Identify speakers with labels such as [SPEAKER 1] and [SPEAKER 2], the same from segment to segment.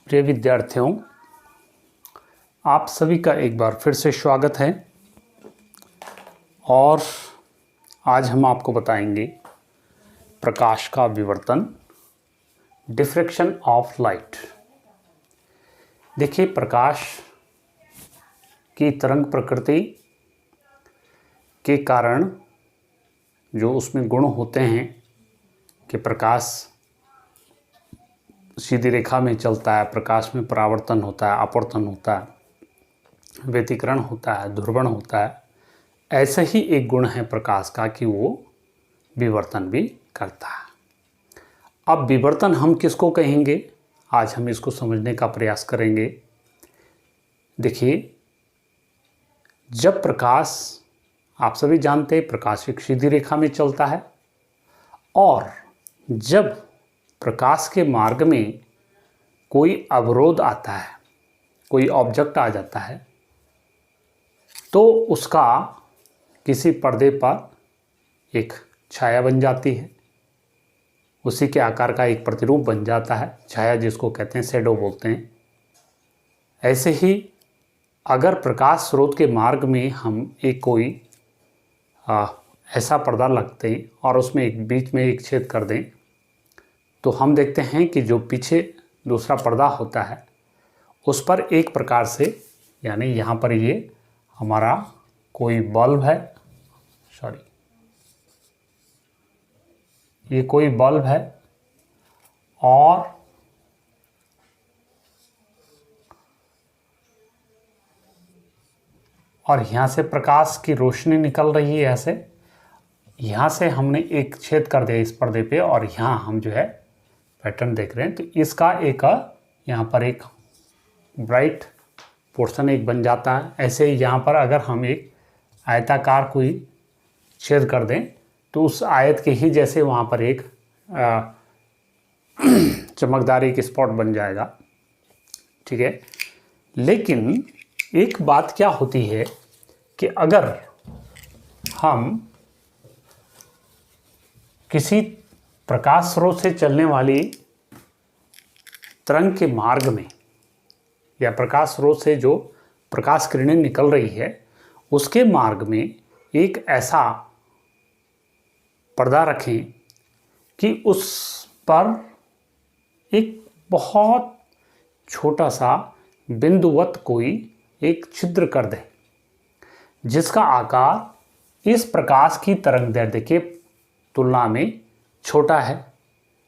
[SPEAKER 1] प्रिय विद्यार्थियों, आप सभी का एक बार फिर से स्वागत है। और आज हम आपको बताएंगे प्रकाश का विवर्तन, डिफ्रैक्शन ऑफ लाइट। देखिए, प्रकाश की तरंग प्रकृति के कारण जो उसमें गुण होते हैं कि प्रकाश सीधी रेखा में चलता है, प्रकाश में परावर्तन होता है, अपवर्तन होता है, व्यतिकरण होता है, ध्रुवण होता है। ऐसा ही एक गुण है प्रकाश का कि वो विवर्तन भी करता है। अब विवर्तन हम किसको कहेंगे, आज हम इसको समझने का प्रयास करेंगे। देखिए, जब प्रकाश, आप सभी जानते हैं, प्रकाश एक सीधी रेखा में चलता है और जब प्रकाश के मार्ग में कोई अवरोध आता है, कोई ऑब्जेक्ट आ जाता है, तो उसका किसी पर्दे पर एक छाया बन जाती है, उसी के आकार का एक प्रतिरूप बन जाता है, छाया जिसको कहते हैं, शैडो बोलते हैं। ऐसे ही अगर प्रकाश स्रोत के मार्ग में हम एक कोई ऐसा पर्दा लगते हैं और उसमें एक बीच में एक छेद कर दें, तो हम देखते हैं कि जो पीछे दूसरा पर्दा होता है उस पर एक प्रकार से, यानी यहाँ पर ये हमारा कोई बल्ब है, ये कोई बल्ब है और यहाँ से प्रकाश की रोशनी निकल रही है। ऐसे यहाँ से हमने एक छेद कर दिया इस पर्दे पे और यहाँ हम जो है पैटर्न देख रहे हैं। तो इसका एक यहाँ पर एक ब्राइट पोर्शन एक बन जाता है। ऐसे ही यहाँ पर अगर हम एक आयताकार कोई छेद कर दें तो उस आयत के ही जैसे वहाँ पर एक चमकदार एक स्पॉट बन जाएगा। ठीक है, लेकिन एक बात क्या होती है कि अगर हम किसी प्रकाश स्रोत से चलने वाली तरंग के मार्ग में या प्रकाश स्रोत से जो प्रकाश किरणें निकल रही है उसके मार्ग में एक ऐसा पर्दा रखें कि उस पर एक बहुत छोटा सा बिंदुवत कोई एक छिद्र कर दें, जिसका आकार इस प्रकाश की तरंगदैर्ध्य के तुलना में छोटा है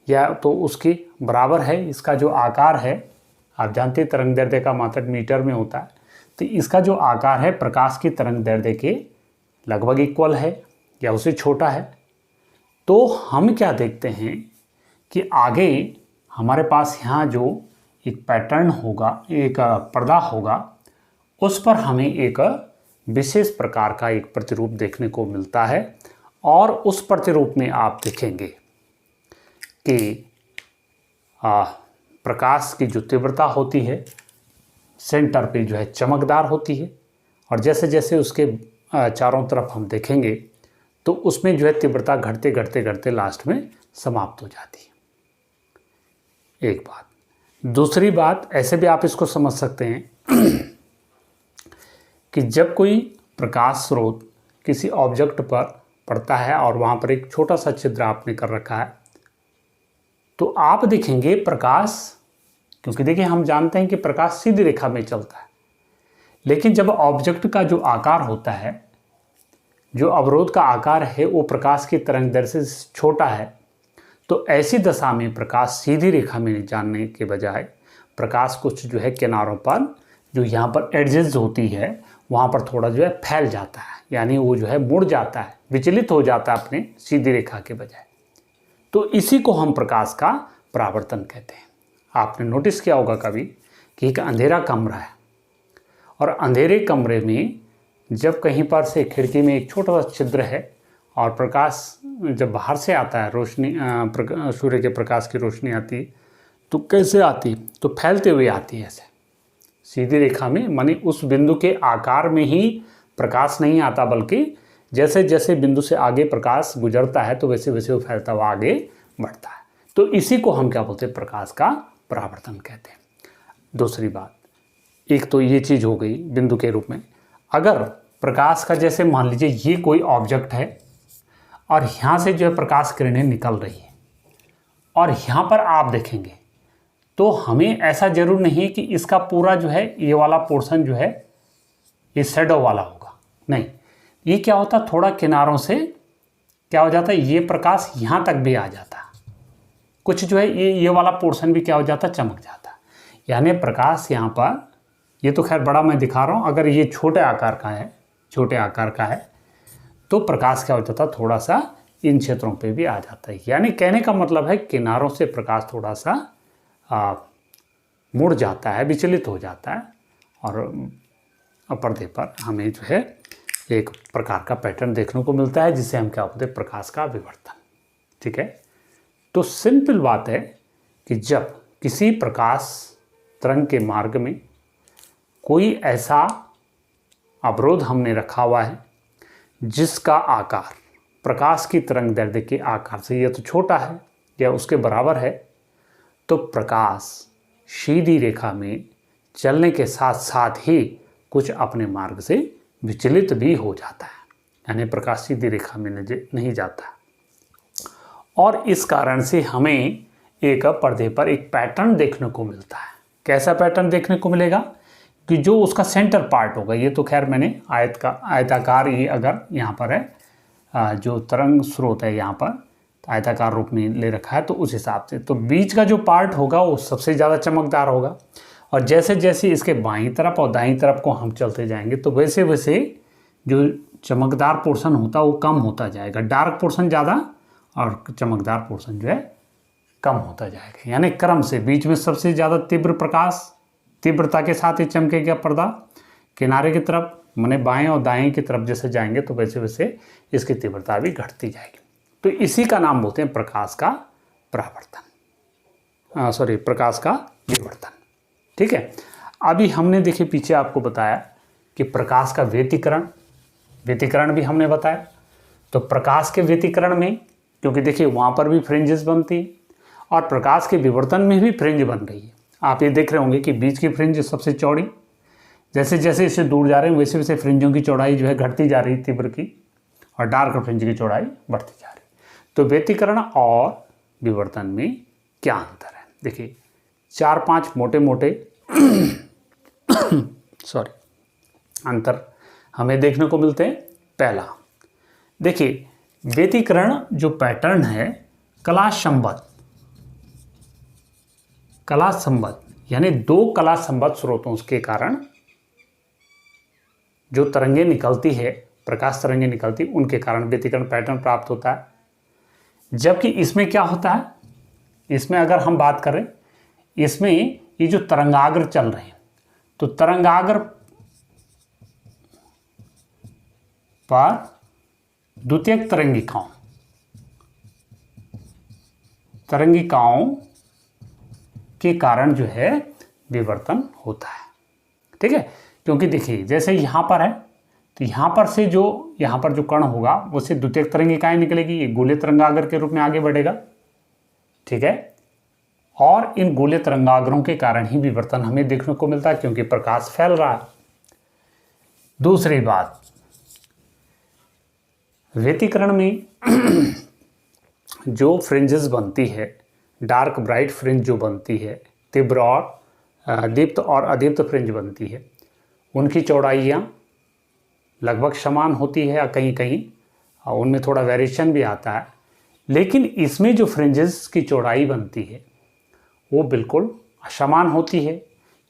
[SPEAKER 1] या तो उसके बराबर है। इसका जो आकार है, आप जानते हैं तरंगदैर्ध्य का मात्रक मीटर में होता है, तो इसका जो आकार है प्रकाश की तरंगदैर्ध्य के लगभग इक्वल है या उससे छोटा है। तो हम क्या देखते हैं कि आगे हमारे पास यहाँ जो एक पैटर्न होगा, एक पर्दा होगा, उस पर हमें एक विशेष प्रकार का एक प्रतिरूप देखने को मिलता है। और उस प्रतिरूप में आप देखेंगे कि प्रकाश की जो तीव्रता होती है सेंटर पे जो है चमकदार होती है, और जैसे जैसे उसके चारों तरफ हम देखेंगे तो उसमें जो है तीव्रता घटते घटते घटते लास्ट में समाप्त हो जाती है। एक बात। दूसरी बात, ऐसे भी आप इसको समझ सकते हैं कि जब कोई प्रकाश स्रोत किसी ऑब्जेक्ट पर पड़ता है और वहाँ पर एक छोटा सा छिद्र आपने कर रखा है, तो आप देखेंगे प्रकाश, क्योंकि देखिए हम जानते हैं कि प्रकाश सीधी रेखा में चलता है, लेकिन जब ऑब्जेक्ट का जो आकार होता है, जो अवरोध का आकार है, वो प्रकाश की तरंगदैर्ध्य से छोटा है, तो ऐसी दशा में प्रकाश सीधी रेखा में जाने के बजाय प्रकाश कुछ जो है किनारों पर, जो यहाँ पर एडजेस होती है, वहाँ पर थोड़ा जो है फैल जाता है, यानी वो जो है मुड़ जाता है, विचलित हो जाता है अपने सीधी रेखा के बजाय। तो इसी को हम प्रकाश का परावर्तन कहते हैं। आपने नोटिस किया होगा कभी कि एक अंधेरा कमरा है और अंधेरे कमरे में जब कहीं पर से खिड़की में एक छोटा सा छिद्र है और प्रकाश जब बाहर से आता है, रोशनी सूर्य के प्रकाश की रोशनी आती है, तो कैसे आती है? तो फैलते हुए आती है, ऐसे सीधी रेखा में, माने उस बिंदु के आकार में ही प्रकाश नहीं आता, बल्कि जैसे जैसे बिंदु से आगे प्रकाश गुजरता है तो वैसे वैसे वो फैलता हुआ आगे बढ़ता है। तो इसी को हम क्या बोलते हैं? प्रकाश का परावर्तन कहते हैं। दूसरी बात, एक तो ये चीज़ हो गई बिंदु के रूप में। अगर प्रकाश का जैसे मान लीजिए ये कोई ऑब्जेक्ट है और यहाँ से जो है प्रकाश किरणें निकल रही है और यहाँ पर आप देखेंगे तो हमें ऐसा जरूर नहीं है कि इसका पूरा जो है ये वाला पोर्शन जो है ये शैडो वाला होगा, नहीं। ये क्या होता है, थोड़ा किनारों से क्या हो जाता है, ये प्रकाश यहाँ तक भी आ जाता है, कुछ जो है ये वाला पोर्शन भी क्या हो जाता है, चमक जाता है। यानी प्रकाश यहाँ पर, ये तो खैर बड़ा मैं दिखा रहा हूँ, अगर ये छोटे आकार का है, छोटे आकार का है तो प्रकाश क्या हो जाता है, थोड़ा सा इन क्षेत्रों पे भी आ जाता है। यानी कहने का मतलब है किनारों से प्रकाश थोड़ा सा मुड़ जाता है, विचलित हो जाता है और पर्दे पर हमें जो है एक प्रकार का पैटर्न देखने को मिलता है जिसे हम क्या बोलते हैं, प्रकाश का विवर्तन। ठीक है, तो सिंपल बात है कि जब किसी प्रकाश तरंग के मार्ग में कोई ऐसा अवरोध हमने रखा हुआ है जिसका आकार प्रकाश की तरंग दैर्ध्य के आकार से या तो छोटा है या उसके बराबर है, तो प्रकाश सीधी रेखा में चलने के साथ साथ ही कुछ अपने मार्ग से विचलित भी हो जाता है, यानी प्रकाश सीधी रेखा में नहीं जाता। और इस कारण से हमें एक पर्दे पर एक पैटर्न देखने को मिलता है। कैसा पैटर्न देखने को मिलेगा कि जो उसका सेंटर पार्ट होगा, ये तो खैर मैंने आयताकार, ये अगर यहाँ पर है जो तरंग स्रोत है यहाँ पर आयताकार रूप में ले रखा है, तो उस हिसाब से तो बीच का जो पार्ट होगा वो सबसे ज़्यादा चमकदार होगा। और जैसे जैसे इसके बाईं तरफ और दाईं तरफ को हम चलते जाएंगे तो वैसे वैसे जो चमकदार पोर्शन होता है वो कम होता जाएगा, डार्क पोर्शन ज़्यादा और चमकदार पोर्शन जो है कम होता जाएगा। यानी क्रम से बीच में सबसे ज़्यादा तीव्र प्रकाश तीव्रता के साथ ही चमकेगा पर्दा, किनारे की तरफ माने बाएं और दाएं की तरफ जैसे जाएंगे तो वैसे वैसे इसकी तीव्रता भी घटती जाएगी। तो इसी का नाम बोलते हैं प्रकाश का परावर्तन, प्रकाश का विवर्तन। ठीक है, अभी हमने देखिए पीछे आपको बताया कि प्रकाश का व्यतिकरण भी हमने बताया। तो प्रकाश के व्यतिकरण में, क्योंकि देखिए वहाँ पर भी फ्रिंजेस बनती है और प्रकाश के विवर्तन में भी फ्रिंज बन रही है। आप ये देख रहे होंगे कि बीच की फ्रिंज सबसे चौड़ी, जैसे जैसे इससे दूर जा रहे हैं वैसे वैसे फ्रिंजों की चौड़ाई जो है घटती जा रही है तीव्र की, और डार्क फ्रिंज की चौड़ाई बढ़ती जा रही है। तो व्यतिकरण और विवर्तन में क्या अंतर है, देखिए 4-5 मोटे मोटे अंतर हमें देखने को मिलते हैं। पहला देखिए, व्यतिकरण जो पैटर्न है कला संबद्ध यानी दो कला संबद्ध स्रोतों के कारण जो तरंगें निकलती है, प्रकाश तरंगें निकलती, उनके कारण व्यतिकरण पैटर्न प्राप्त होता है। जबकि इसमें क्या होता है, इसमें अगर हम बात करें, इसमें ये जो तरंगाग्र चल रहे हैं तो तरंगाग्र पर द्वितीयक तरंगिकाओं के कारण जो है विवर्तन होता है। ठीक है, क्योंकि देखिए जैसे यहाँ पर है तो यहाँ पर से जो यहाँ पर जो कण होगा उससे द्वितीयक तरंगिकाएं निकलेगी, ये गोलीय तरंगाग्र के रूप में आगे बढ़ेगा। ठीक है, और इन गोलीय तरंगाग्रों के कारण ही विवर्तन हमें देखने को मिलता है, क्योंकि प्रकाश फैल रहा है। दूसरी बात, व्यतिकरण में जो फ्रिंजेस बनती है, डार्क ब्राइट फ्रिंज जो बनती है, तीव्र और दीप्त और अदीप्त फ्रिंज बनती है, उनकी चौड़ाइयाँ लगभग समान होती है या कहीं कहीं उनमें थोड़ा वेरिएशन भी आता है। लेकिन इसमें जो फ्रिंजेस की चौड़ाई बनती है वो बिल्कुल असमान होती है,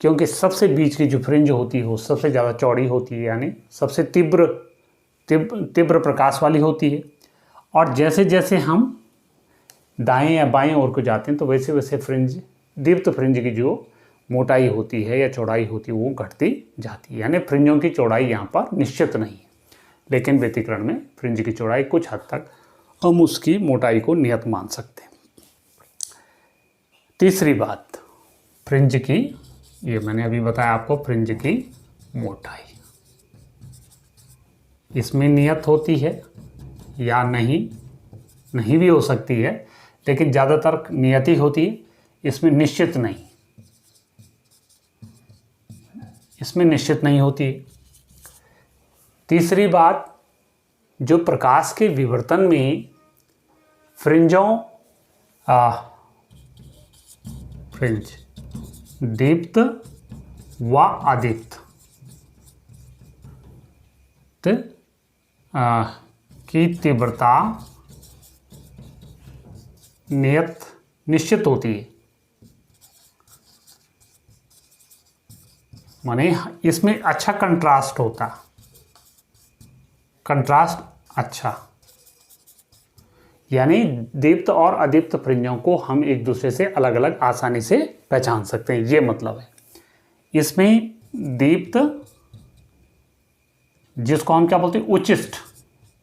[SPEAKER 1] क्योंकि सबसे बीच की जो फ्रिंज होती है वो सबसे ज़्यादा चौड़ी होती है, यानी सबसे तीव्र प्रकाश वाली होती है। और जैसे जैसे हम दाएं या बाएं ओर को जाते हैं तो वैसे वैसे फ्रिंज, दीप्त फ्रिंज की जो मोटाई होती है या चौड़ाई होती है वो घटती जाती है। यानी फ्रिंजों की चौड़ाई यहाँ पर निश्चित नहीं है, लेकिन व्यतिकरण में फ्रिंज की चौड़ाई कुछ हद तक हम उसकी मोटाई को नियत मान सकते हैं। तीसरी बात, फ्रिंज की, ये मैंने अभी बताया आपको, फ्रिंज की मोटाई इसमें नियत होती है या नहीं भी हो सकती है, लेकिन ज़्यादातर नियति होती है, इसमें निश्चित नहीं। इसमें निश्चित नहीं होती है। तीसरी बात, जो प्रकाश के विवर्तन में फ्रिंजों फ्रिंज दीप्त व अदीप्त की तीव्रता निश्चित होती है। माने इसमें अच्छा कंट्रास्ट होता, कंट्रास्ट अच्छा, यानी दीप्त और अदीप्त फ्रिंजों को हम एक दूसरे से अलग अलग आसानी से पहचान सकते हैं, ये मतलब है। इसमें दीप्त, जिसको हम क्या बोलते हैं, उच्चिष्ट,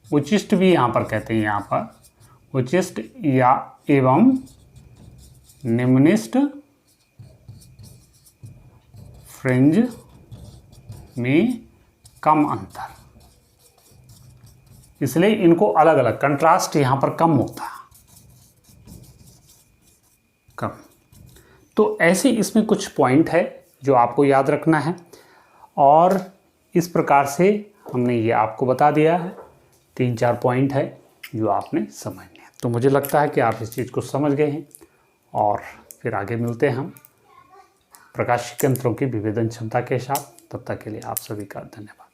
[SPEAKER 1] उच्चिष्ट भी यहाँ पर कहते हैं, यहाँ पर उच्चिष्ट या एवं निम्निष्ट फ्रिंज में कम अंतर, इसलिए इनको अलग अलग, कंट्रास्ट यहां पर कम होता है, कम। तो ऐसे इसमें कुछ पॉइंट है जो आपको याद रखना है, और इस प्रकार से हमने ये आपको बता दिया है। 3-4 पॉइंट है जो आपने समझने हैं। तो मुझे लगता है कि आप इस चीज़ को समझ गए हैं, और फिर आगे मिलते हैं हम प्रकाशिक यंत्रों की विभेदन क्षमता के साथ। तब तक के लिए आप सभी का धन्यवाद।